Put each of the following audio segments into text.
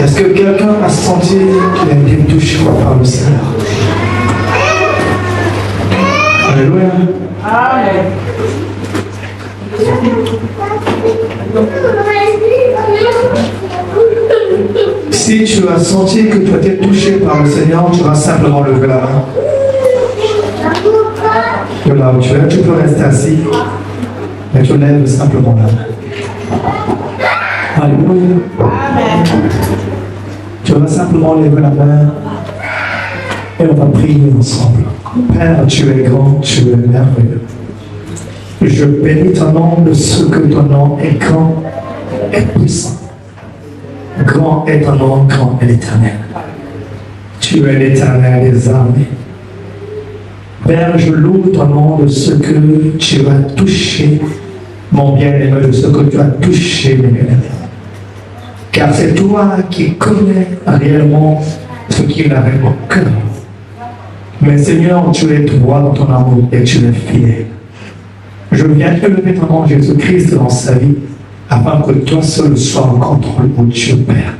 Est-ce que quelqu'un a senti qu'il a été touché par le Seigneur? Alléluia. Amen. Si tu as senti que tu as été touché par le Seigneur, tu vas simplement lever la main. De là où tu es, tu peux rester assis, mais tu lèves simplement la main. Alléluia. Amen. Tu vas simplement lever la main et on va prier ensemble. Père, tu es grand, tu es merveilleux. Je bénis ton nom de ce que ton nom est grand et puissant. Grand est ton nom, grand est l'Éternel. Tu es l'Éternel des armées. Père, je loue ton nom de ce que tu as touché, mon bien-aimé, de ce que tu as touché, mes bien-aimés. Car c'est toi qui connais réellement ce qu'il avait au cœur. Mais Seigneur, tu es droit dans ton amour et tu es fidèle. Je viens élever ton nom Jésus-Christ dans sa vie, afin que toi seul sois en contrôle, mon Dieu Père.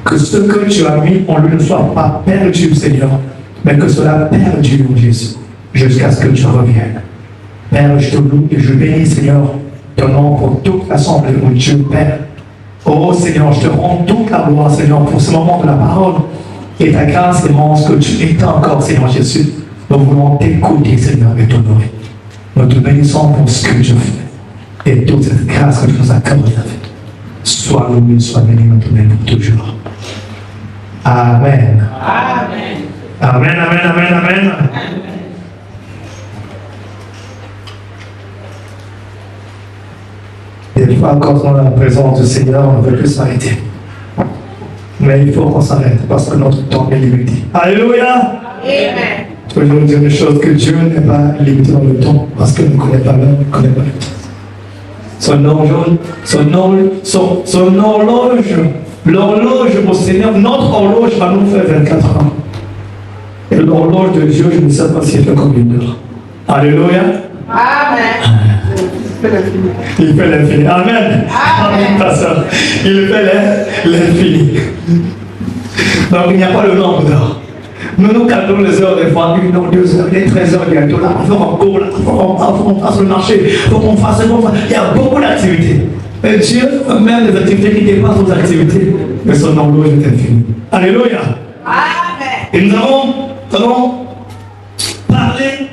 Que ce que tu as mis en lui ne soit pas perdu, Seigneur, mais que cela perdu, mon Jésus, jusqu'à ce que tu reviennes. Père, je te loue et je bénis, Seigneur, ton nom pour toute l'assemblée, mon Dieu Père. Oh Seigneur, je te rends toute la gloire, Seigneur, pour ce moment de la parole et ta grâce immense que tu étais encore, Seigneur Jésus. Nous voulons t'écouter, Seigneur, et t'honorer. Nous te bénissons pour ce que tu fais et toute cette grâce que tu nous accordes avec. Sois loué, sois béni maintenant pour toujours. Amen. Amen. Amen, amen, amen, amen. Des fois, quand on a la présence du Seigneur, on ne veut plus s'arrêter. Mais il faut qu'on s'arrête parce que notre temps est limité. Alléluia. Amen. Je veux vous dire une chose, que Dieu n'est pas limité dans le temps parce qu'il ne connaît pas l'homme, il ne connaît pas le temps. L'horloge au Seigneur, notre horloge va nous faire 24 ans. Et l'horloge de Dieu, je ne sais pas s'il fait combien d'heures. Alléluia. Amen. Il fait l'infini. Amen. Amen, pasteur. Il fait l'infini. Donc il n'y a pas le nombre d'heures. Nous calculons les heures des fois, 1 heure, 2 heures, les 13 heures bientôt, là, il faut qu'on court, là, il faut qu'on fasse le marché, il faut qu'on fasse, il y a beaucoup d'activités. Et Dieu même des activités qui dépassent nos activités, mais son horloge est infini. Alléluia. Amen. Et nous allons parler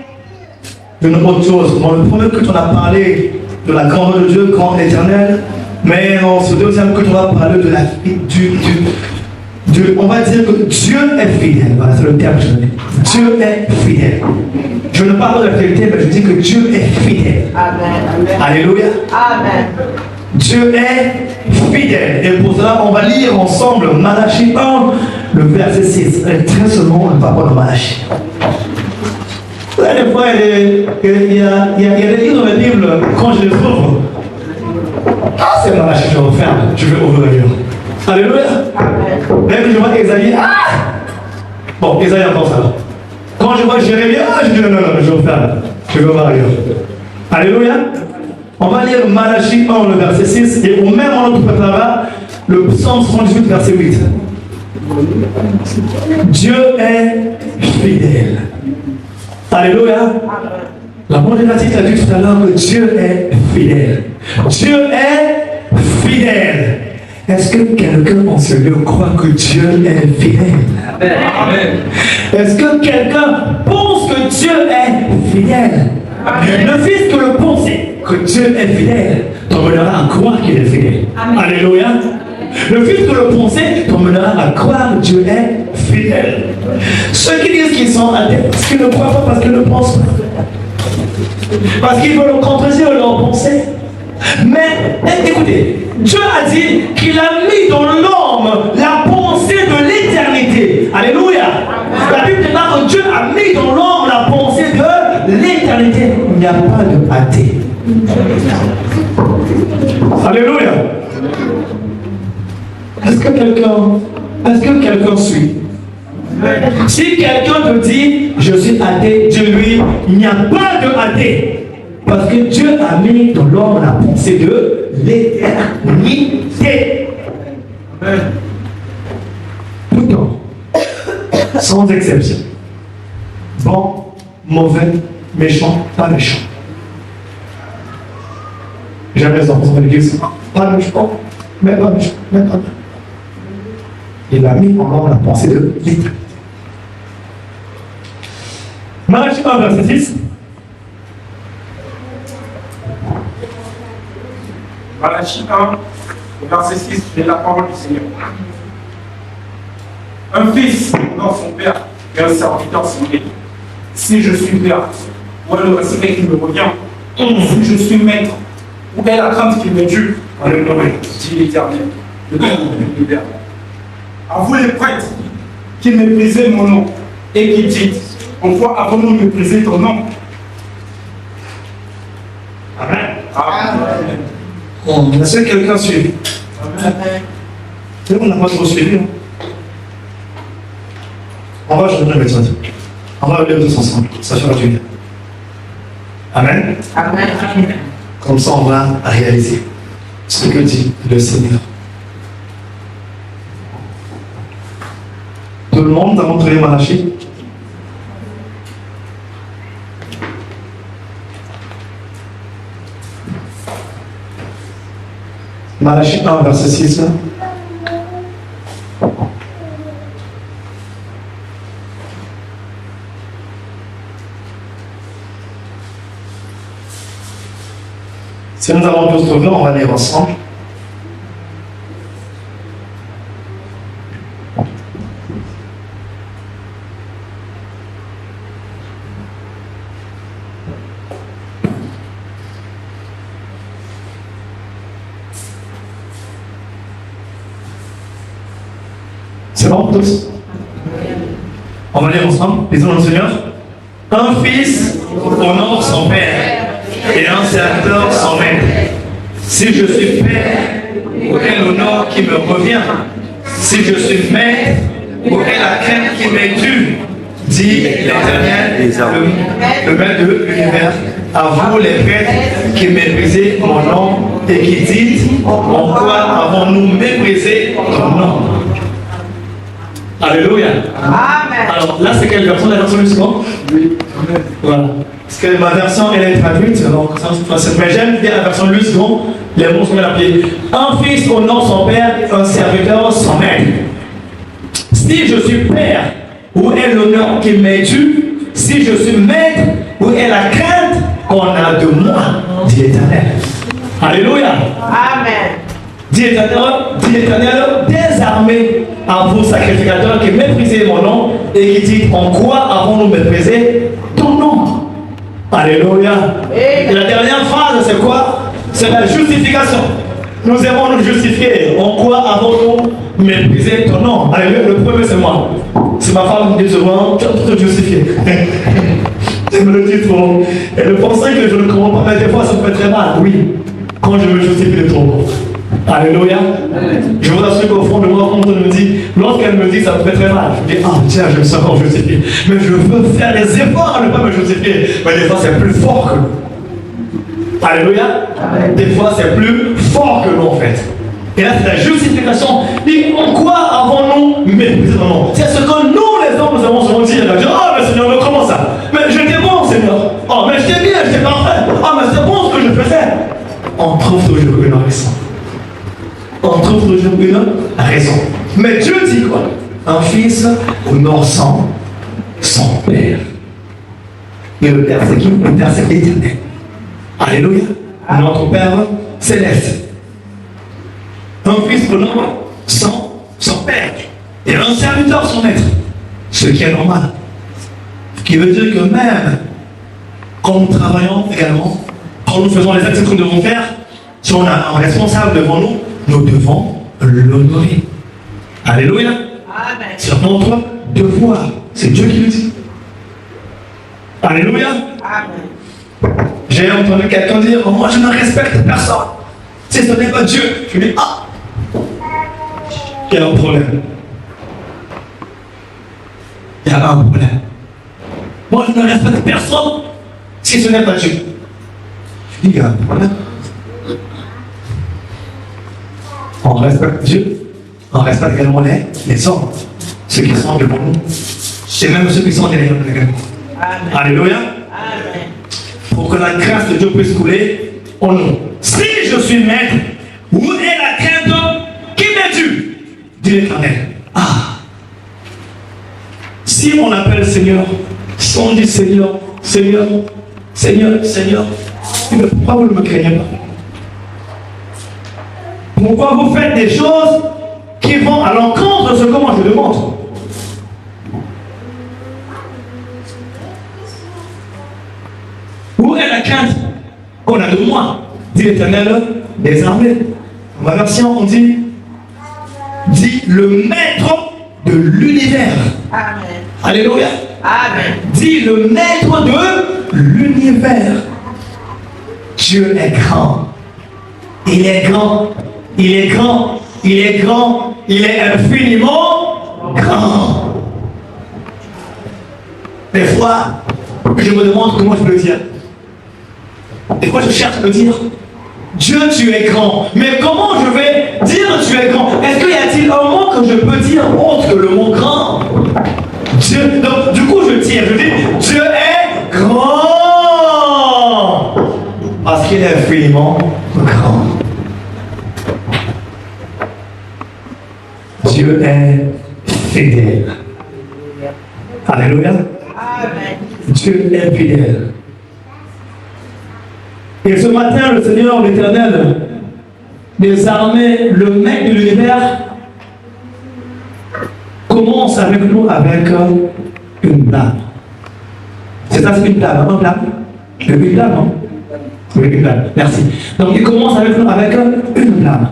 d'une autre chose. Bon, le premier culte, on a parlé de la grandeur de Dieu, grand éternel, mais dans ce deuxième culte, on va parler de on va dire que Dieu est fidèle. Voilà, c'est le terme que je donne. Dieu est fidèle. Je ne parle pas de la fidélité, mais je dis que Dieu est fidèle. Amen. Alléluia. Amen. Dieu est fidèle. Et pour cela, on va lire ensemble Malachie 1, le verset 6. Très seulement le parole de Malachie. Vous savez, des fois, il y a des livres dans la Bible, quand je les ouvre, c'est Malachie, je referme, je vais ouvrir. Alléluia. Même je vois Esaïe, bon, Esaïe encore ça. Quand je vois Jérémie, je dis non, je vais faire. Je vais voir ailleurs. Alléluia. On va lire Malachie 1, le verset 6, et au même moment, on préparera le psaume 78, verset 8. Dieu est fidèle. Alléluia. La modératrice a dit tout à l'heure que Dieu est fidèle. Dieu est fidèle. Est-ce que quelqu'un en ce lieu croit que Dieu est fidèle? Amen. Est-ce que quelqu'un pense que Dieu est fidèle? Amen. Ne fût-ce que le penser que Dieu est fidèle, t'emmènera à croire qu'il est fidèle. Amen. Alléluia. Ne fût-ce que le penser t'emmènera à croire que Dieu est fidèle. Ceux qui disent qu'ils sont athées, parce qu'ils ne croient pas, parce qu'ils ne pensent pas, parce qu'ils veulent contredire leur pensée. Mais écoutez, Dieu a dit qu'il a mis dans l'homme la pensée de l'éternité. Alléluia. La Bible dit que Dieu a mis dans l'homme la pensée de l'éternité. Il n'y a pas de athée. Alléluia. Est-ce que quelqu'un suit? Si quelqu'un te dit je suis athée, dis-lui il n'y a pas de athée. Parce que Dieu a mis dans l'homme la pensée de l'éternité. sans exception. Bon, mauvais, méchant, pas méchant. Jamais les enfants de l'église, pas méchant, mais pas méchant, mais pas méchant. Il a mis en ordre la pensée de l'Éternel. Malachie 1, verset 6. Malachie 1, verset 6, c'est la parole du Seigneur. Un fils honore son père et un serviteur son maître. Si je suis père, où est le respect qui me revient? Si je suis maître, où est la crainte qui m'est due? Dit l'Éternel, le Dieu de l'univers. À vous les prêtres qui méprisez mon nom et qui dites, en quoi avons-nous méprisé ton nom? Amen. Amen. Bon, est-ce que quelqu'un suit? Amen. On n'a pas trop suivi. On va changer le méthode. On va lire tous ensemble. Ça fera du bien. Amen. Amen. Comme ça, on va réaliser ce que dit le Seigneur. Tout le monde a montré Malachie. Malachie 1, verset 6. Si nous avons tous trouvé, on va lire ensemble. C'est bon, tous? On va lire ensemble. Lisons le Seigneur. Un fils honore son père et un serviteur son maître. Si je suis père, où est l'honneur qui me revient? Si je suis maître, où est la crainte qui m'est due? Dit l'Éternel, le maître de l'univers. À vous les prêtres qui méprisez mon nom et qui dites, en quoi avons-nous méprisé ton nom? Alléluia. Amen. Alors là, c'est quelle version? La version Luscan? Oui. Voilà. Parce que ma version, elle est traduite. Donc, mais j'aime bien la version Luscan. Les mots sont bien appelés. Un fils honore son père, un serviteur son maître. Si je suis père, où est l'honneur qui m'est dû? Si je suis maître, où est la crainte qu'on a de moi? Dit l'Éternel. Alléluia. Amen. Dit l'Éternel, des armées à vous sacrificateurs qui méprisez mon nom et qui dites en quoi avons-nous méprisé ton nom? Alléluia. Et la dernière phrase, c'est quoi? C'est la justification. Nous aimons nous justifier. En quoi avons-nous méprisé ton nom? Alléluia. Le premier, c'est moi. C'est ma femme qui dit souvent, tu as tout te justifier. Je me le dis trop. Et le penser que je ne comprends pas, mais des fois, ça me fait très mal. Oui. Quand je me justifie de trop. Alléluia. Je vous assure qu'au fond de moi, quand on me dit, lorsqu'elle me dit, ça me fait très mal. Je me dis, ah tiens, je me sens encore justifié. Mais je veux faire les efforts à ne pas me justifier. Mais des fois, c'est plus fort que nous. Alléluia. Des fois, c'est plus fort que nous, en fait. Et là, c'est la justification. Et en quoi avons-nous méprisé ton nom? C'est ce que nous, les hommes, nous avons souvent dit. On va dire, oh, mais Seigneur, mais comment ça? Mais j'étais bon, Seigneur. Oh, mais j'étais bien, j'étais parfait. Oh, mais c'est bon ce que je faisais. On trouve toujours une raison. On trouve toujours une raison. Mais Dieu dit quoi? Un fils honore son père. Et le père, c'est qui? Le père, c'est l'Éternel. Alléluia. Notre Père céleste. Un fils honore son père. Et un serviteur son maître. Ce qui est normal. Ce qui veut dire que même quand nous travaillons également, quand nous faisons les actes que nous devons faire, si on a un responsable devant nous, nous devons l'honorer. Alléluia. Amen. C'est notre devoir. C'est Dieu qui le dit. Alléluia. Amen. J'ai entendu quelqu'un dire, oh, moi je ne respecte personne. Si ce n'est pas Dieu, je dis, ah, il y a un problème. Il y a un problème. Moi je ne respecte personne si ce n'est pas Dieu. Je dis, il y a un problème. On respecte Dieu, on respecte également les hommes, ceux qui sont devant nous. Et même ceux qui sont derrière nous également. Amen. Alléluia. Amen. Pour que la grâce de Dieu puisse couler en nous. Si je suis maître, où est la crainte qui m'est due, dit l'Éternel. Ah. Si on appelle Seigneur, si on dit Seigneur, Seigneur, Seigneur, Seigneur, mais pourquoi vous ne me craignez pas? Pourquoi vous faites des choses qui vont à l'encontre de ce que moi je demande? Où est la crainte qu'on a de moi, dit l'Éternel des armées. Dans ma version, on dit le maître de l'univers. Amen. Alléluia. Amen. Dit le maître de l'univers. Dieu est grand. Il est grand. Il est grand. Il est grand. Il est infiniment grand. Des fois, je me demande comment je peux le dire. Des fois, je cherche à le dire. Dieu, tu es grand. Mais comment je vais dire tu es grand? Est-ce qu'il y a-t-il un mot que je peux dire autre que le mot grand? Dieu, donc, du coup, je tire. Je dis, Dieu est grand. Parce qu'il est infiniment grand. Dieu est fidèle. Alléluia. Amen. Dieu est fidèle. Et ce matin, le Seigneur, l'Éternel, des armées, le maître de l'univers, commence avec nous avec une blâme. C'est ça, c'est une blâme, un blâme? Une blâme, non? Oui, une blâme, merci. Donc il commence avec nous avec une blâme.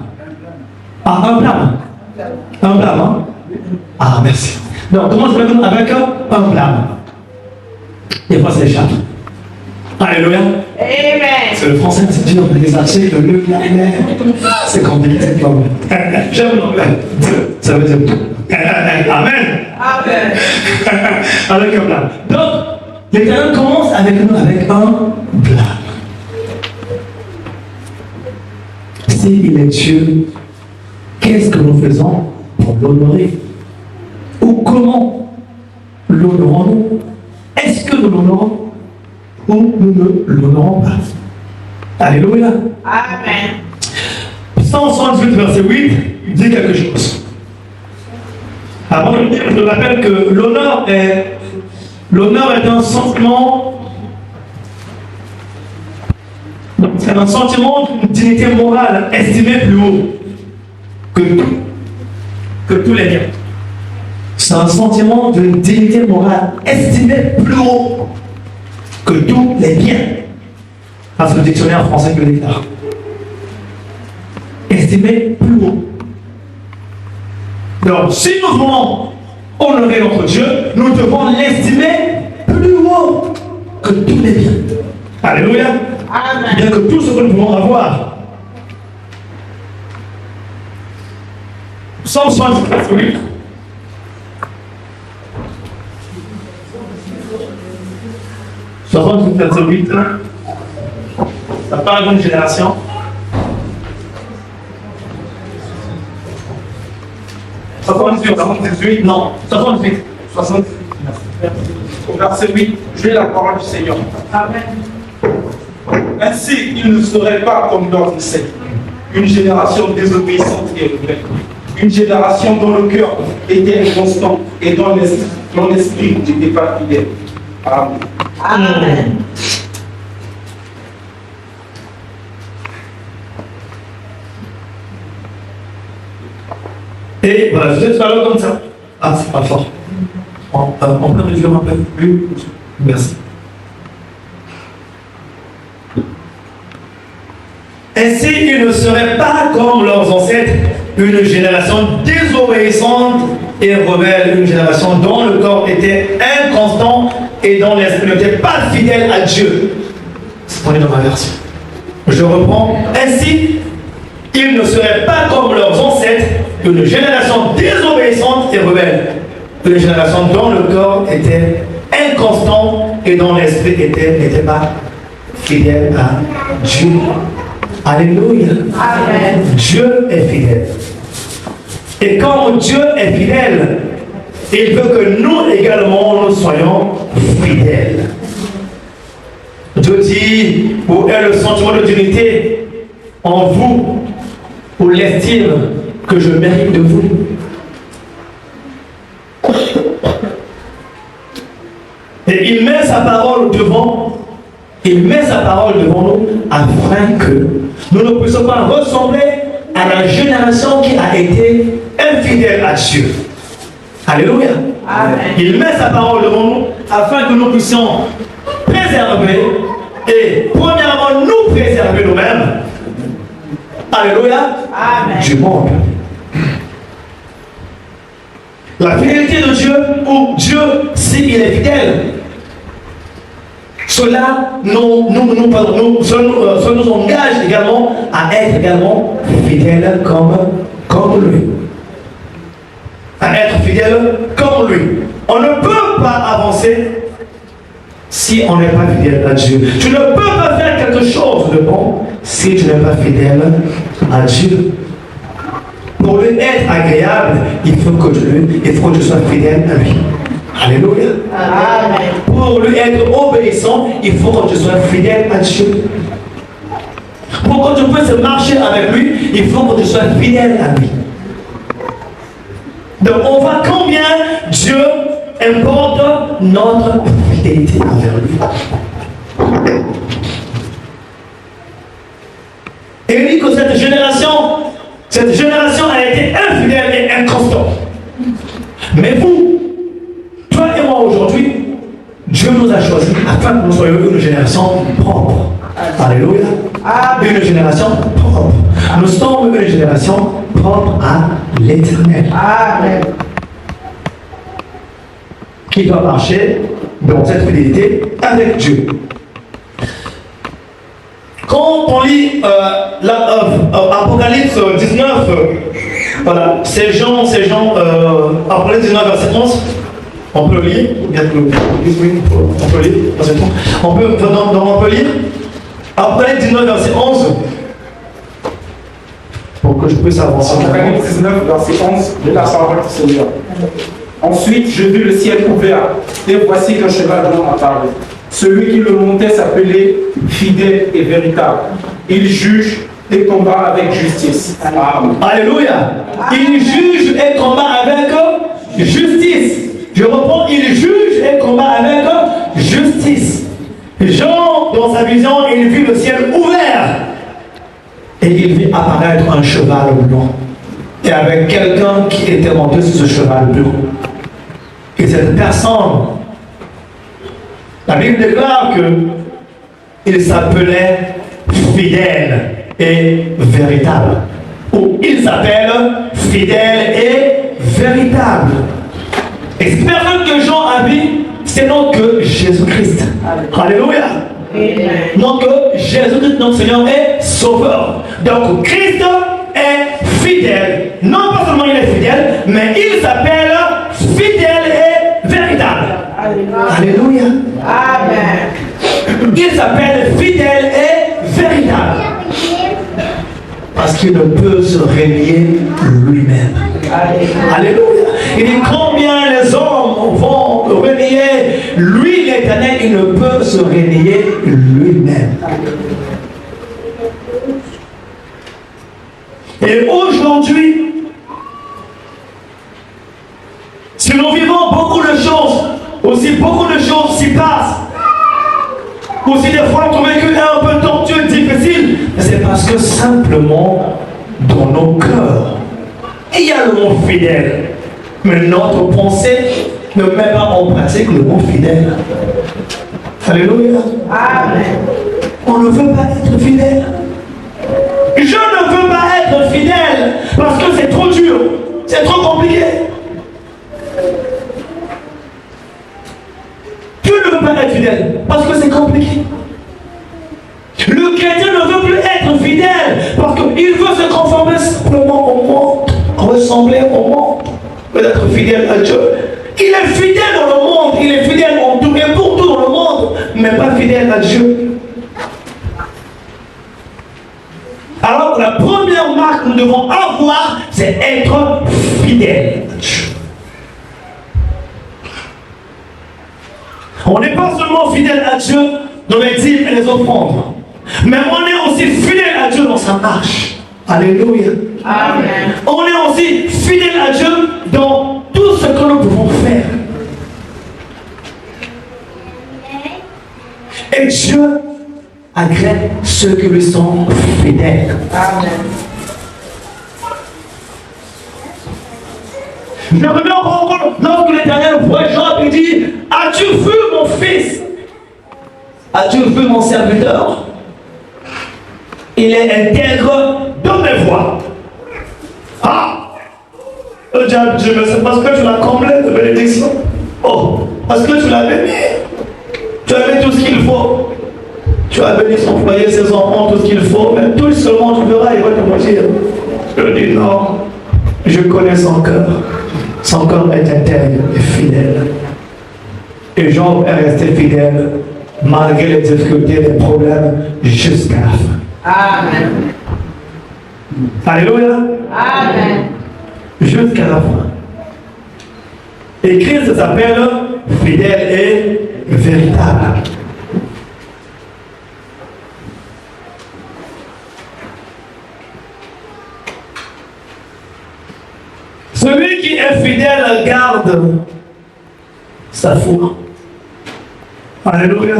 Ah, un blâme. Un blâme, hein? Ah, merci. Donc commence avec nous avec un blâme. Des fois, c'est échappe. Alléluia. Amen. C'est le français, c'est dur de les acheter, le blâme. C'est compliqué, c'est pas vrai. J'aime l'anglais. Ça veut dire tout. Amen. Amen. Avec un blâme. Donc, l'Éternel commence avec nous avec un blâme. S'il est Dieu, qu'est-ce que nous faisons pour l'honorer? Ou comment l'honorons-nous? Est-ce que nous l'honorons ou nous ne l'honorons pas? Alléluia. Amen. Psaume 118, verset 8, dit quelque chose. Avant de dire, je rappelle que l'honneur est un sentiment. C'est un sentiment d'une dignité morale estimée plus haut que tous les biens. C'est un sentiment d'une dignité morale estimée plus haut que tous les biens. Ah, c'est le dictionnaire français qui le déclare. Estimé plus haut. Donc, si nous voulons honorer notre Dieu, nous devons l'estimer plus haut que tous les biens. Alléluia. Amen. Bien que tout ce que nous pouvons avoir. Psaume 78. Verset 8. Ça parle d'une génération. Ça 78, non, 68. 68. Au verset 8, je lis la parole du Seigneur. Amen. Ainsi, il ne serait pas comme leurs ancêtres, une génération désobéissante et rebelle, une génération dont le cœur était inconstant et dont l'esprit n'était pas fidèle. Amen. Amen. Et voilà, je vais faire comme ça. Ah, c'est pas fort. On peut réduire un peu plus. Merci. Ainsi, ils ne seraient pas comme leurs ancêtres, une génération désobéissante et rebelle, une génération dont le corps était inconstant et dont l'esprit n'était pas fidèle à Dieu. On est dans ma version. Je reprends. Ainsi, ils ne seraient pas comme leurs ancêtres, une génération désobéissante et rebelle, une génération dont le corps était inconstant et dont l'esprit n'était pas fidèle à Dieu. Alléluia. Amen. Dieu est fidèle. Et quand Dieu est fidèle, Et il veut que nous également, nous soyons fidèles. Dieu dit, où est le sentiment de dignité en vous, ou l'estime que je mérite de vous. Et il met sa parole devant, nous afin que nous ne puissions pas ressembler à la génération qui a été infidèle à Dieu. Alléluia. Amen. Il met sa parole devant nous afin que nous puissions préserver et premièrement nous préserver nous-mêmes. Alléluia. Amen. Du monde. La fidélité de Dieu, ou Dieu, s'il est fidèle, cela nous engage également à être également fidèles comme lui. À être fidèle comme lui. On ne peut pas avancer si on n'est pas fidèle à Dieu. Tu ne peux pas faire quelque chose de bon si tu n'es pas fidèle à Dieu. Pour lui être agréable, il faut que tu sois fidèle à lui. Alléluia. Amen. Pour lui être obéissant, il faut que tu sois fidèle à Dieu. Pour que tu puisses marcher avec lui, il faut que tu sois fidèle à lui. Donc on voit combien Dieu importe notre fidélité envers lui. Et il dit que cette génération a été infidèle et inconstante. Mais vous, toi et moi aujourd'hui, Dieu nous a choisis afin que nous soyons une génération propre. Alléluia. Une génération propre. Nous sommes une génération propre à l'Éternel. Amen. Qui doit marcher dans cette fidélité avec Dieu. Quand on lit Apocalypse 19, voilà, ces gens, Apocalypse 19, verset 11, on peut le lire, on peut lire, on peut lire, Apocalypse 19, verset 11, pour que je puisse avancer. Apocalypse 19, verset 11, de la parole du Seigneur. Ensuite, je vis le ciel ouvert, et voici qu'un cheval blanc apparut. Celui qui le montait s'appelait Fidèle et Véritable. Il juge et combat avec justice. Amen. Alléluia. Il juge et combat avec justice. Je reprends, il juge et combat avec justice. Jean, dans sa vision, il vit le ciel ouvert. Et il vit apparaître un cheval blanc. Et avec quelqu'un qui était monté sur ce cheval blanc. Et cette personne, la Bible déclare qu'il s'appelait Fidèle et Véritable. Ou il s'appelle Fidèle et Véritable. Et cette personne que Jean a vu, c'est donc que Jésus-Christ. Alléluia. Donc Jésus-Christ, notre Seigneur, est sauveur. Donc Christ est fidèle. Non pas seulement il est fidèle, mais il s'appelle Fidèle et Véritable. Alléluia. Amen. Il s'appelle Fidèle et Véritable. Parce qu'il ne peut se renier lui-même. Alléluia. Il dit combien les hommes vont renier lui l'Éternel, il ne peut se renier lui-même. Et aujourd'hui, si nous vivons beaucoup de choses, aussi beaucoup de choses s'y passent, aussi des fois on trouve qu'il est un peu tortueux, difficile, c'est parce que simplement dans nos cœurs, il y a le mot fidèle. Mais notre pensée ne met pas en pratique le mot fidèle. Alléluia. Amen. On ne veut pas être fidèle. Je ne veux pas être fidèle parce que c'est trop dur, c'est trop compliqué. Tu ne veux pas être fidèle parce que c'est compliqué. Le chrétien ne veut plus être fidèle parce qu'il veut se conformer simplement au monde, ressembler au monde, être fidèle à Dieu. Il est fidèle dans le monde, il est fidèle en tout et pour tout dans le monde, mais pas fidèle à Dieu. Alors la première marque que nous devons avoir, c'est être fidèle à Dieu. On n'est pas seulement fidèle à Dieu dans les dîmes et les offrandes, mais on est aussi fidèle à Dieu dans sa marche. Alléluia. Amen. On est aussi fidèle à Dieu dans tout ce que nous pouvons faire. Et Dieu agrée ceux qui lui sont fidèles. Amen. Je me remets encore compte lorsque l'Éternel voit Job et dit: as-tu vu mon fils? As-tu vu mon serviteur? Il est intègre dans mes voies. Ah! Le diable dit: mais c'est parce que tu l'as comblé de bénédiction. Oh, parce que tu l'as béni. Tu as mis tout ce qu'il faut. Tu as béni son foyer, ses enfants, tout ce qu'il faut. Mais tout seulement tu verras, il va te mentir. Je dis non. Je connais son cœur. Son cœur est intègre et fidèle. Et Job est resté fidèle malgré les difficultés, les problèmes, jusqu'à la fin. Amen. Alléluia. Amen. Jusqu'à la fin. Et Christ s'appelle fidèle et véritable. Celui qui est fidèle garde sa foi. Alléluia.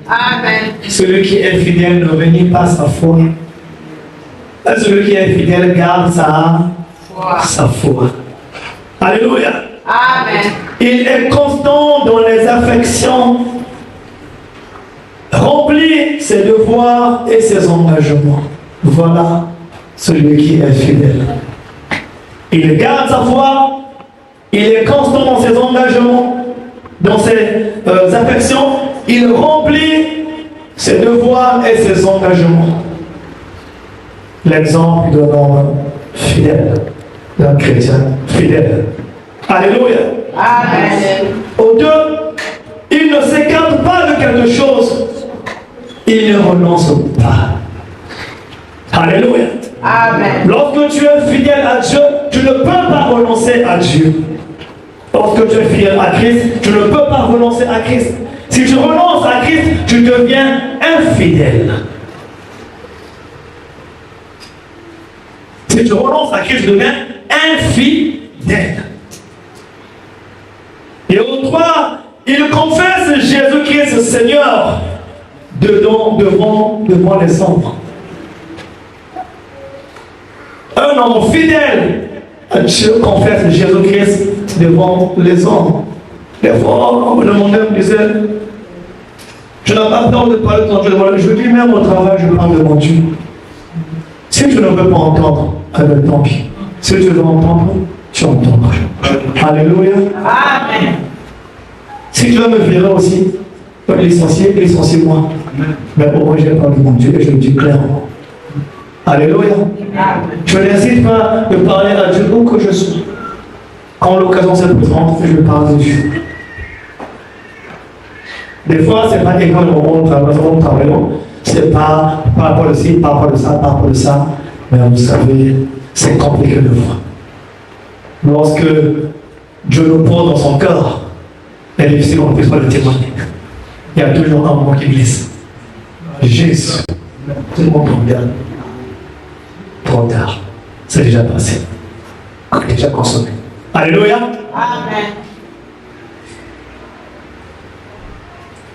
Amen. Celui qui est fidèle ne renie pas sa foi. Et celui qui est fidèle garde sa foi. Alléluia. Amen. Il est constant dans les affections, remplit ses devoirs et ses engagements. Voilà celui qui est fidèle. Il garde sa foi, il est constant dans ses engagements, dans ses affections, il remplit ses devoirs et ses engagements. L'exemple d'un homme fidèle, d'un chrétien fidèle. Alléluia. Amen. Aux deux, il ne s'écarte pas de quelque chose, il ne renonce pas. Alléluia. Amen. Lorsque tu es fidèle à Dieu, tu ne peux pas renoncer à Dieu. Lorsque tu es fidèle à Christ, tu ne peux pas renoncer à Christ. Si tu renonces à Christ, tu deviens infidèle. Si tu renonces à Christ, tu deviens infidèle. Et au 3, il confesse Jésus-Christ Seigneur devant les hommes. Un homme fidèle à Dieu confesse Jésus-Christ devant les hommes. Des fois, on me demandait, on me disait: je n'ai pas peur de parler de ton Dieu. Je dis même au travail, je parle de mon Dieu. Si tu ne veux pas entendre, alors tant pis. Si tu veux entendre, tu entendras. Alléluia. Amen. Si tu veux me virer aussi, licencie-moi. Mais au moins, je parle de mon Dieu et je le dis clairement. Alléluia. Je n'hésite pas de parler à Dieu où que je sois. Quand l'occasion se présente, je parle de Dieu. Des fois, ce n'est pas égal au moment où nous travaillons. C'est pas par rapport à ci, par rapport à ça, par rapport à ça. Mais vous savez, c'est compliqué de voir. Lorsque Dieu nous pose dans son cœur, il est difficile, on ne peut pas le témoigner. Il y a toujours un moment qui glisse. Jésus, tout le monde regarde. Trop tard. C'est déjà passé. Déjà consommé. Alléluia. Amen.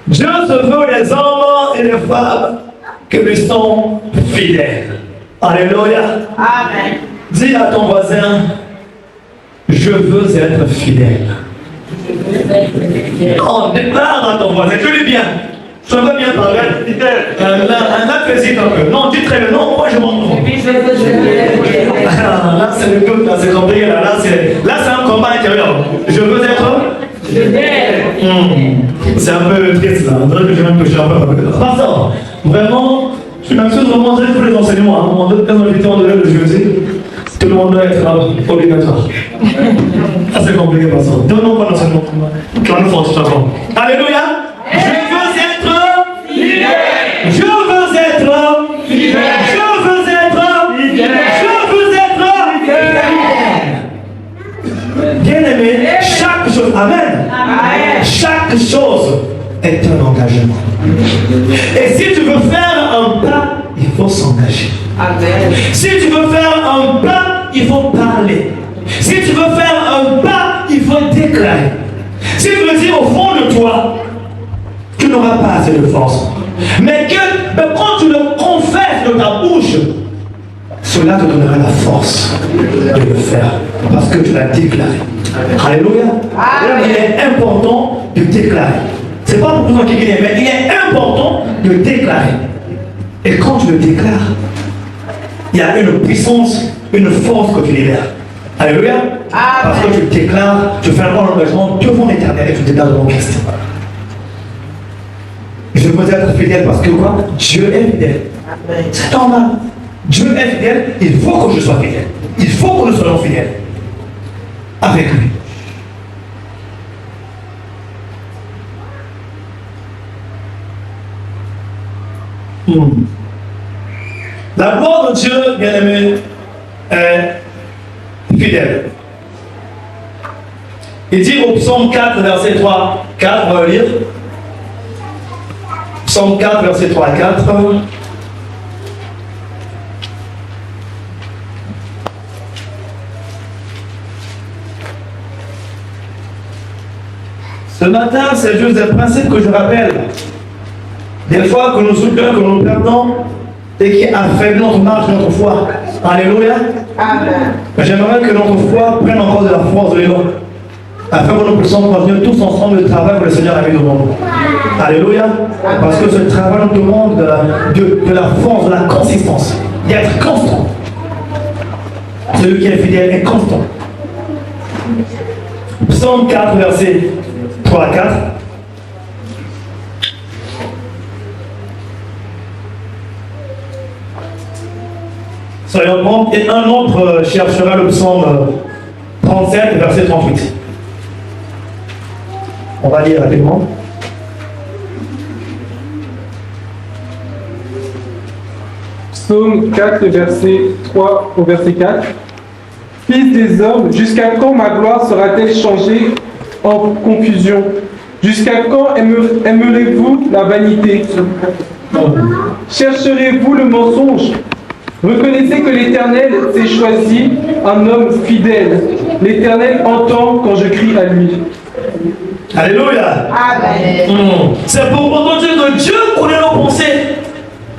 Dieu se veut les hommes et les femmes qui lui sont fidèles. Alléluia. Amen. Dis à ton voisin: je veux être fidèle. Oh, déclare à ton voisin, je dis bien. Je veux bien parler. Là, fais-y un peu. Non, dis très bien. Non, moi je m'en fous. Là, c'est le doute, là, c'est compliqué. Là, c'est un combat intérieur. Je veux être. C'est un peu triste là. On dirait que je vais me toucher un peu. Pasteur, vraiment, je m'excuse vraiment de tous les enseignements. On donne le jeudi. Tout le monde doit être là, obligatoire. Ça c'est compliqué, pasteur. Donnons pas l'enseignement. Quand nous faisons tout ça. Alléluia. Je veux être fidèle. Je veux être fidèle. Je veux être fidèle. Je veux être fidèle. Bien aimé, chaque chose, amen. Chaque chose est un engagement. Et si tu veux faire un pas, il faut s'engager. Amen. Si tu veux faire un pas, il faut parler. Si tu veux faire un pas, il faut déclarer. Si tu veux dire au fond de toi, tu n'auras pas assez de force. Mais quand tu le confesses de ta bouche, cela te donnera la force de le faire. Parce que tu l'as déclaré. Alléluia. Amen. Il est important de déclarer. Ce n'est pas pour tout le monde qui est, mais il est important de déclarer. Et quand tu le déclares, il y a une puissance, une force que tu libères. Alléluia. Parce que tu déclares, tu fais un engagement devant l'Éternel et tu déclares devant Christ. Je veux être fidèle parce que quoi? Dieu est fidèle. C'est normal. Dieu est fidèle, il faut que je sois fidèle. Il faut que nous soyons fidèles avec lui. La gloire de Dieu, bien aimé, est fidèle. Il dit au psaume 4, verset 3, 4, on va le lire. Psaume 4, verset 3 à 4. Ce matin, c'est juste des principes que je rappelle. Des fois que nous soutenons, que nous perdons, et qui affaiblit notre marche, notre foi. Alléluia. Amen. J'aimerais que notre foi prenne encore de la force de l'élan, afin que nous puissions continuer tous ensemble le travail que le Seigneur a mis devant nous. Alléluia. Parce que ce travail nous demande de la force, de la consistance, d'être constant. Celui qui est fidèle est constant. Psaume 4, verset 3 à 4. Soyons prompts, et un autre cherchera le psaume 37, verset 38. On va lire rapidement. Psaume 4, verset 3 au verset 4. Fils des hommes, jusqu'à quand ma gloire sera-t-elle changée en confusion? Jusqu'à quand aimerez-vous la vanité? Chercherez-vous le mensonge? Reconnaissez que l'Éternel s'est choisi un homme fidèle. L'Éternel entend quand je crie à lui. Alléluia. Amen. C'est pour dire que Dieu connaît nos pensées.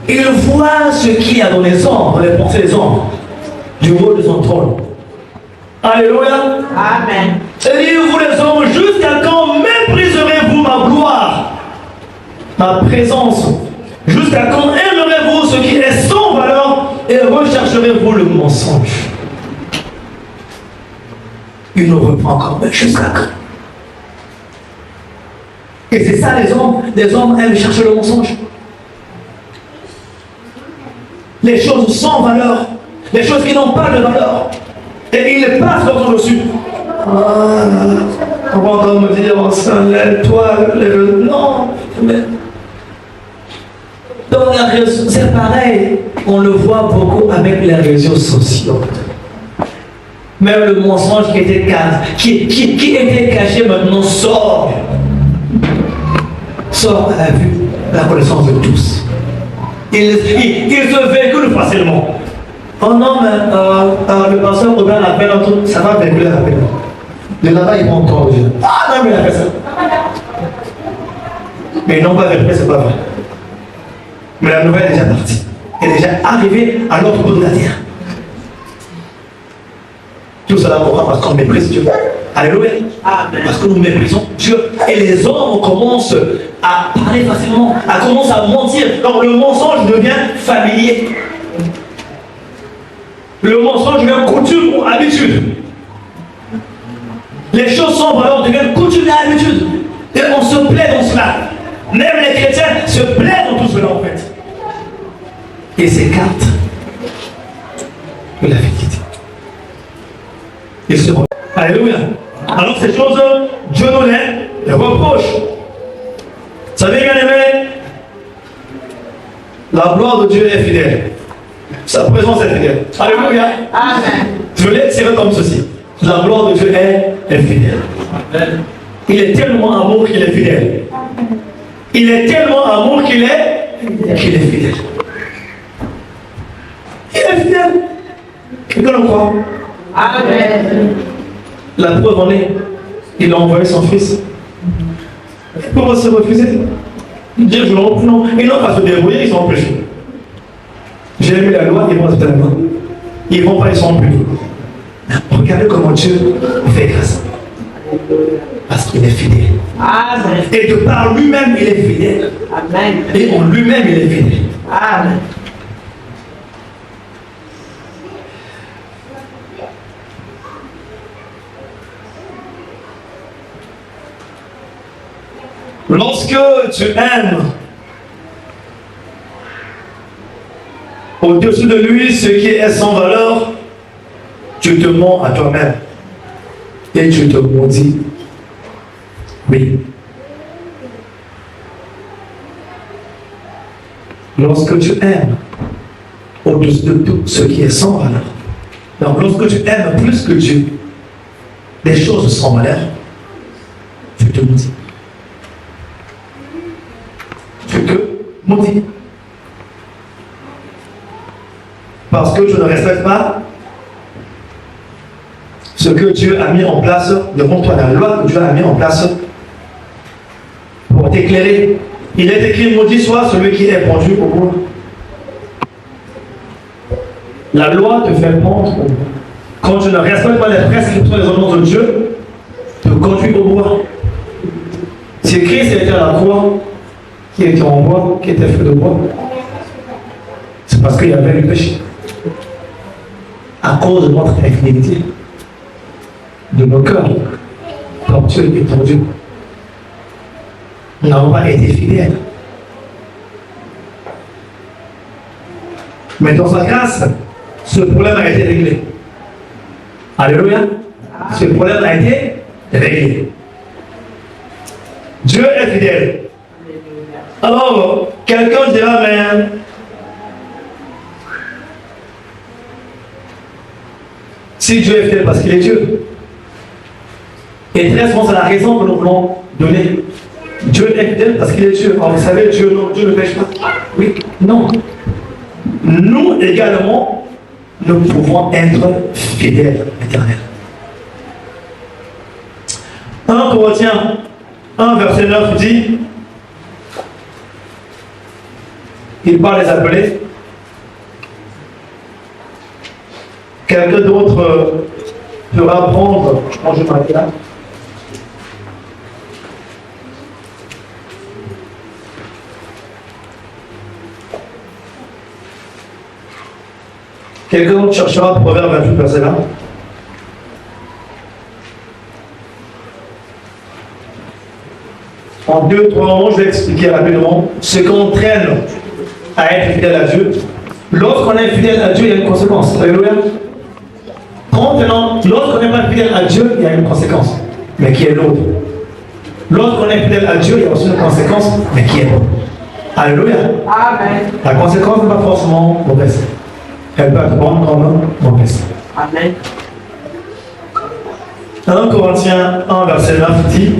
Il voit ce qu'il y a dans les hommes, dans les pensées des hommes, du haut de son trône. Alléluia. Amen. Et dit, vous les hommes, jusqu'à quand mépriserez-vous ma gloire, ma présence? Jusqu'à quand aimerez-vous ce qui est sans valeur et rechercherez-vous le mensonge? Il nous reprend encore, mais jusqu'à quand? Et c'est ça les hommes aiment chercher le mensonge. Les choses sans valeur, les choses qui n'ont pas de valeur. Et ils les passent comme dessus. On va encore me dire, lève-toi, non. Mais dans la réseau, c'est pareil. On le voit beaucoup avec les réseaux sociaux. Même le mensonge qui était caché maintenant sort. Sort à la vue, à la connaissance de tous. Il se véhicule facilement. Oh non, mais le pasteur Robert l'appelle, ça va véhiculer rapidement. Le là-bas, ils vont encore dire, ah non, mais il a fait ça. Mais ils n'ont pas véhiculé, c'est pas vrai. Mais la nouvelle est déjà partie. Elle est déjà arrivée à l'autre bout de la terre. Tout cela pourquoi? Parce qu'on méprise Dieu. Alléluia. Amen. Parce que nous méprisons Dieu. Et les hommes commencent à parler facilement, commencent à mentir. Donc le mensonge devient familier. Le mensonge devient coutume ou habitude. Les choses sans valeur deviennent coutume et habitude. Et on se plaît dans cela. Même les chrétiens se plaisent dans tout cela en fait. Et s'écartent de la vérité. Et se remettent. Alléluia. Alors ces choses, Dieu nous les reproche. Vous savez, bien aimé, la gloire de Dieu est fidèle. Sa présence est fidèle. Alléluia. Amen. Je l'ai tiré comme ceci. La gloire de Dieu est fidèle. Il est tellement amour qu'il est fidèle. Il est tellement amour qu'il est fidèle. Il est fidèle. Quelqu'un le croit? Amen. La preuve en est, il a envoyé son fils. Comment se refuser? Dire non, ils n'ont pas se débrouiller, ils sont empêchés. J'ai aimé la loi, ils vont totalement. Ils vont pas, ils sont punis. Regardez comment Dieu fait grâce. Parce qu'il est fidèle. Amen. Et de par lui-même, il est fidèle. Amen. Et en lui-même, il est fidèle. Amen. Lorsque tu aimes au-dessus de lui ce qui est sans valeur, tu te mens à toi-même et tu te maudis. Oui. Lorsque tu aimes au-dessus de tout ce qui est sans valeur, donc lorsque tu aimes plus que Dieu, des choses sans valeur, tu te maudis. Tu te maudis. Parce que tu ne respectes pas ce que Dieu a mis en place devant toi, la loi que Dieu a mis en place pour t'éclairer. Il est écrit, maudit soit celui qui est pendu au bois. La loi te fait pendre au bois. Quand tu ne respectes pas les prescriptions et les ordonnances de Dieu, te conduit au bois. Si Christ était à la croix, qui était en bois, qui était fait de bois, c'est parce qu'il y avait le péché. À cause de notre infidélité, de nos cœurs, tortueux et tordus, nous n'avons pas été fidèles. Mais dans sa grâce, ce problème a été réglé. Alléluia. Ce problème a été réglé. Dieu est fidèle. Alors, quelqu'un dira, mais si Dieu est fidèle parce qu'il est Dieu. Et très souvent, c'est la raison que nous voulons donner. Dieu est fidèle parce qu'il est Dieu. Alors, vous savez, Dieu ne pêche pas. Oui, non. Nous également, nous pouvons être fidèles à l'Éternel. 1 Corinthiens 1, verset 9 dit, il parle des appelés. Quelqu'un d'autre fera prendre, je pense que je m'arrête là. Quelqu'un d'autre cherchera Proverbe 28, verset là. En 2-3 mots, je vais expliquer rapidement ce qu'entraîne à être fidèle à Dieu. Lorsqu'on est fidèle à Dieu, il y a une conséquence. Alléluia. Lorsqu'on n'est pas fidèle à Dieu, il y a une conséquence. Mais qui est l'autre? Lorsqu'on est fidèle à Dieu, il y a aussi une conséquence, mais qui est l'autre? Alléluia. Amen. La conséquence n'est pas forcément mauvaise. Elle peut être bonne comme mauvaise. Amen. 1 Corinthiens 1, verset 9 dit,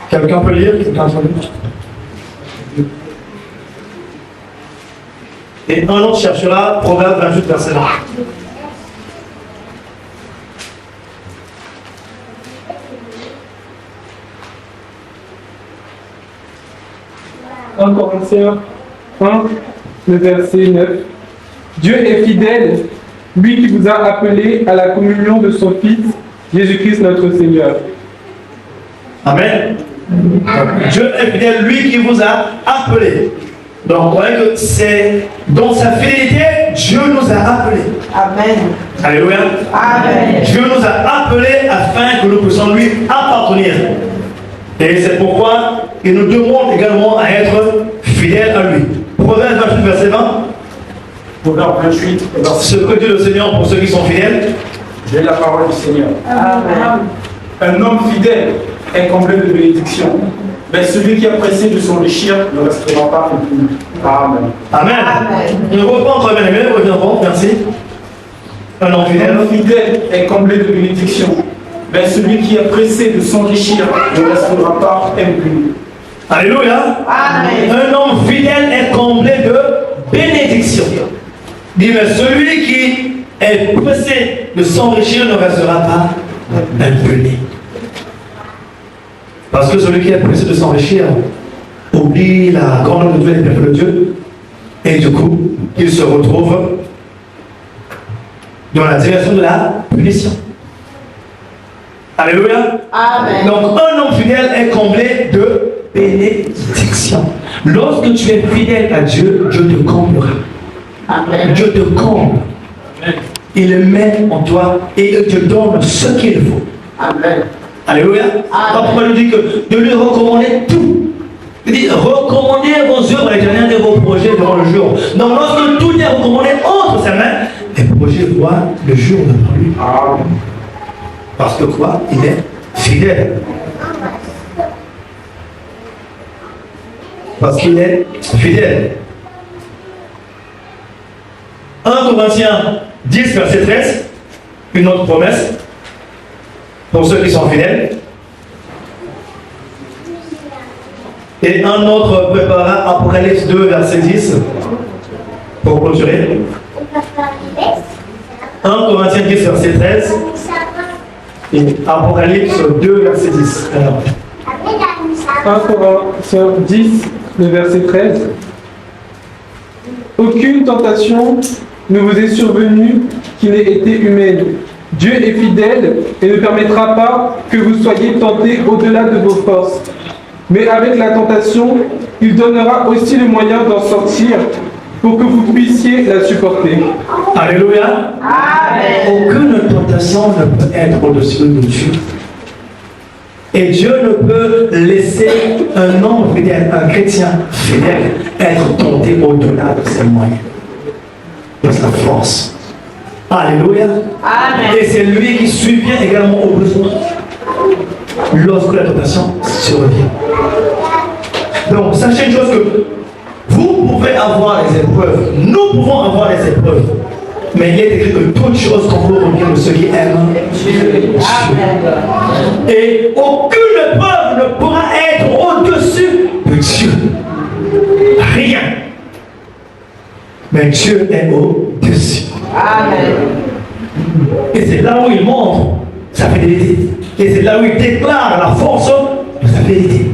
quelqu'un peut lire? Et un autre cherchera Proverbe 28, verset 9. Un Corinthiens 1, le verset 9. Dieu est fidèle, lui qui vous a appelé à la communion de son Fils, Jésus-Christ notre Seigneur. Amen. Dieu est fidèle, lui qui vous a appelé. Donc, vous voyez que c'est dans sa fidélité, Dieu nous a appelés. Amen. Alléluia. Amen. Dieu nous a appelés afin que nous puissions lui appartenir. Et c'est pourquoi il nous demande également à être fidèles à lui. Proverbe 28, verset 20. Proverbe 28, Ce que dit le Seigneur pour ceux qui sont fidèles. j'ai la parole du Seigneur. Amen. Un homme fidèle est comblé de bénédictions, mais celui qui est pressé de s'enrichir ne restera pas impuni. Amen. Amen. On reprend très bien, merci. Un homme fidèle. L'homme fidèle est comblé de bénédictions, mais celui qui est pressé de s'enrichir ne restera pas impuni. Alléluia. Amen. Un homme fidèle est comblé de bénédiction. Dit, mais celui qui est pressé de s'enrichir ne restera pas impuni. Parce que celui qui est pressé de s'enrichir oublie la grandeur de Dieu et les bienfaits de Dieu. Et du coup, il se retrouve dans la direction de la punition. Alléluia. Amen. Donc un homme fidèle est comblé de bénédiction. Lorsque tu es fidèle à Dieu, Dieu te comblera. Amen. Dieu te comble. Il met en toi et il te donne ce qu'il faut. Amen. Alléluia. Pourquoi il dit que de lui recommander tout. Il dit recommandez vos œuvres à l'Éternel et vos projets devant le jour. Donc lorsque tout est recommandé entre ses mains, les projets voient le jour devant lui. Parce que quoi? Il est fidèle. Parce qu'il est fidèle. 1 Corinthiens 10, verset 13, une autre promesse pour ceux qui sont fidèles. Et un autre préparera Apocalypse 2, verset 10, pour clôturer. 1 Corinthiens 10, verset 13, et Apocalypse 2, verset 10. Alors. 1 Corinthiens 10, le verset 13. Aucune tentation ne vous est survenue qui n'ait été humaine. Dieu est fidèle et ne permettra pas que vous soyez tentés au-delà de vos forces. Mais avec la tentation, il donnera aussi le moyen d'en sortir pour que vous puissiez la supporter. Alléluia. Amen. Aucune tentation ne peut être au-dessus de Dieu. Et Dieu ne peut laisser un homme fidèle, un chrétien fidèle, être tenté au-delà de ses moyens, de sa force. Alléluia. Amen. Et c'est lui qui subvient également aux besoins lorsque la tentation survient. Donc, sachez une chose que vous pouvez avoir les épreuves, nous pouvons avoir les épreuves, mais il est écrit que toutes choses concourent au bien de ceux qui aiment Dieu. Amen. Et aucune épreuve ne pourra être au-dessus de Dieu. Rien. Mais Dieu est au-dessus. Amen. Et c'est là où il montre sa fidélité. Et c'est là où il déclare la force de sa fidélité.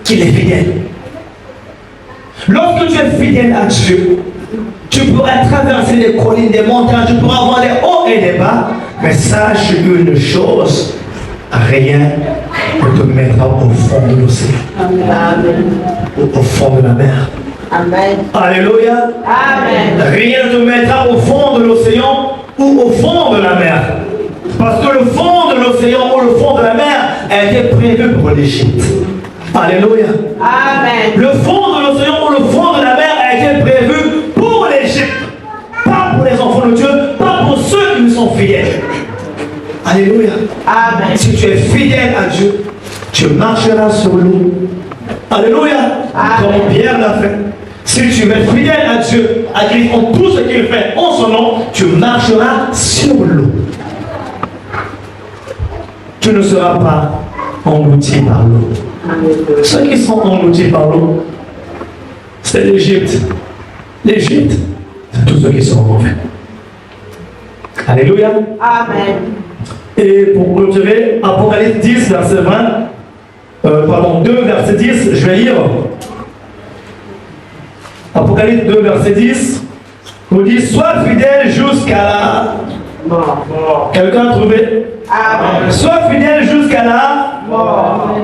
Qu'il est fidèle. Lorsque tu es fidèle à Dieu, tu pourras traverser les collines, des montagnes, tu pourras avoir des hauts et des bas, mais sache une chose, rien ne te mettra au fond de l'océan, Amen. au fond de la mer. Amen. Alléluia. Amen. Rien ne te mettra au fond de l'océan ou au fond de la mer. Parce que le fond de l'océan ou le fond de la mer a été prévu pour l'Égypte. Alléluia. Amen. Le fond de l'océan ou le fond de la mer a été prévu pour l'Égypte. Pas pour les enfants de Dieu, pas pour ceux qui nous sont fidèles. Alléluia. Amen. Si tu es fidèle à Dieu, tu marcheras sur l'eau. Alléluia. Amen. Comme Pierre l'a fait. Si tu es fidèle à Dieu, à Christ, en tout ce qu'il fait en son nom, tu marcheras sur l'eau. Tu ne seras pas englouti par l'eau. Ceux qui sont engloutis par l'eau, c'est l'Égypte. L'Égypte, c'est tous ceux qui sont mauvais. Alléluia. Amen. Et pour clôturer, Apocalypse 10, verset 2, verset 10, je vais lire. Apocalypse 2, verset 10, vous dit, sois fidèle jusqu'à la mort. Quelqu'un a trouvé? Amen. Sois fidèle jusqu'à la Mort.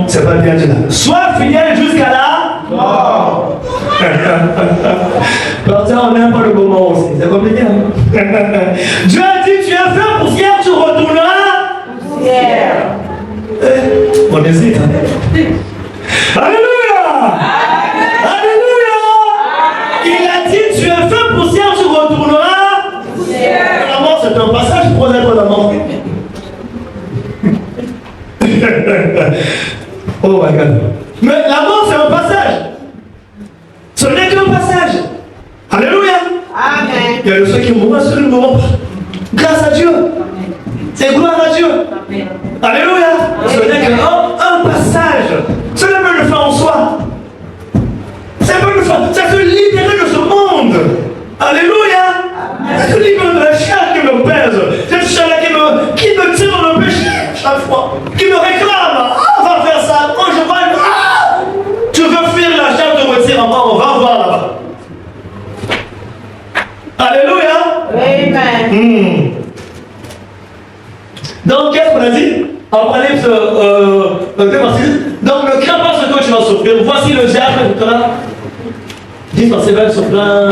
C'est pas bien dit là. Sois fidèle jusqu'à la Mort. Parce qu'on n'aime pas le moment aussi. C'est compliqué, hein? Dieu a dit, tu es fait poussière, tu retourneras. Poussière. On hésite. Hein? Alléluia. Alléluia. Il a dit, tu es fait poussière, tu retourneras. Poussière. Vraiment, c'est un passage pour être dans la mort. Oh my God. Mais la mort, c'est un passage. Ce n'est qu'un passage. Alléluia. Amen. Il y a de ceux qui mourront, ceux qui ne mourront pas. Grâce à Dieu. C'est gloire à Dieu. Alléluia. Ce n'est qu'un passage. Ce n'est pas le faire en soi. C'est pas le faire. C'est se libérer de ce monde. Alléluia. C'est se libérer de la chair qui me pèse. Cette chair qui me tire dans le péché chaque fois. Qui me réclame. Ah, on va faire ça. Quand je vois, ah, tu veux fuir la chair, te retire encore. On va voir là-bas. Alléluia. Amen. Donc, qu'est-ce qu'on a dit? Apocalypse 2, verset 10. Donc, ne crains pas ce que tu vas souffrir. Voici le diable qui sera 10 verset 20 sur plein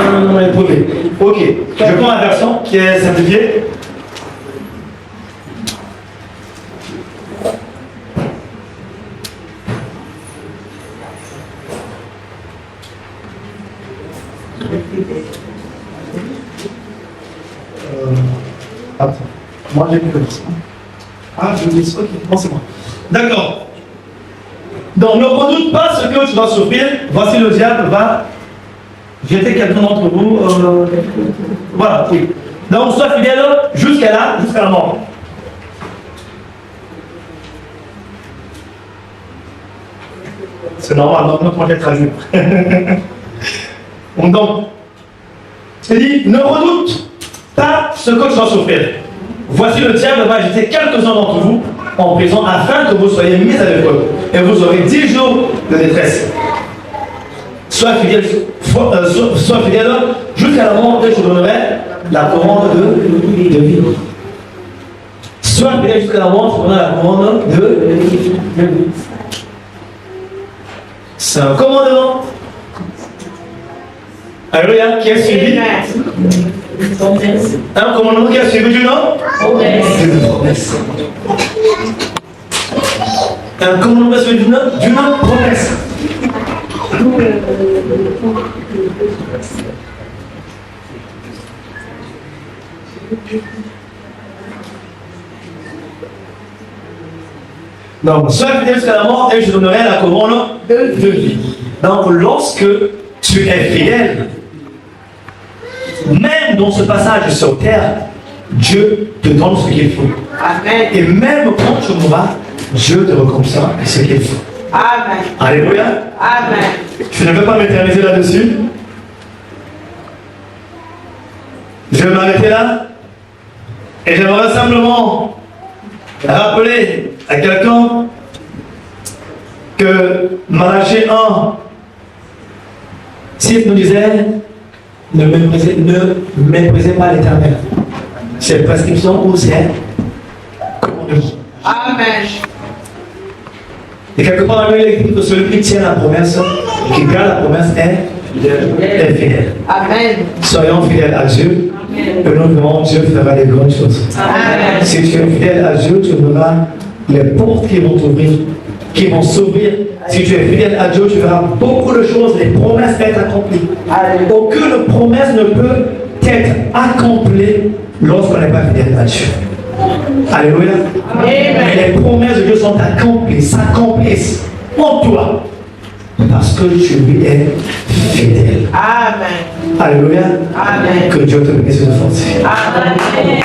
éprouvé. Ok, je prends la version qui est simplifiée. Attends, moi j'ai mis le verset. Ah, je me dis, ok, bon, c'est bon. D'accord. Donc, ne redoute pas ce que tu vas souffrir. Voici le diable va jeter quelqu'un d'entre vous. Voilà, oui. Donc, sois fidèle jusqu'à la mort. C'est normal, donc notre projet traduit. Donc, il dit, ne redoute pas ce que tu vas souffrir. Voici le diable va jeter quelques-uns d'entre vous en prison afin que vous soyez mis à l'épreuve. Et vous aurez 10 jours de détresse. Sois fidèle jusqu'à la mort et je vous donnerai la couronne de vie. Sois fidèle jusqu'à la mort, je vous donnerai la couronne de vie. C'est un commandement. Alléluia, qui est suivi. Un commandement qui est suivi du nom. Promesse. Un commandement qui est suivi du nom promesse. Donc, sois fidèle jusqu'à la mort et je donnerai la couronne de vie. Donc, lorsque tu es fidèle, même dans ce passage sur terre, Dieu te donne ce qu'il faut. Amen. Et même quand tu mourras, Dieu te récompense ce qu'il faut. Amen. Alléluia. Amen. Je ne vais pas m'éterniser là-dessus. Je vais m'arrêter là. Et j'aimerais simplement rappeler à quelqu'un que Malachie 1, 6 nous disait ne méprisez pas l'Éternel. C'est prescription ou c'est commandement. Amen. Et quelque part dans la Bible, il dit que celui qui tient la promesse, qui garde la promesse est fidèle. Amen. Soyons fidèles à Dieu. Et nous verrons Dieu fera des grandes choses. Amen. Si tu es fidèle à Dieu, tu verras les portes qui vont t'ouvrir, qui vont s'ouvrir. Si tu es fidèle à Dieu, tu verras beaucoup de choses, les promesses être accomplies. Amen. Aucune promesse ne peut être accomplie lorsqu'on n'est pas fidèle à Dieu. Alléluia. Mais les promesses de Dieu sont accomplies, s'accomplissent en toi. Parce que tu lui es fidèle. Amen. Alléluia. Amen. Que Dieu te bénisse de force. Amen.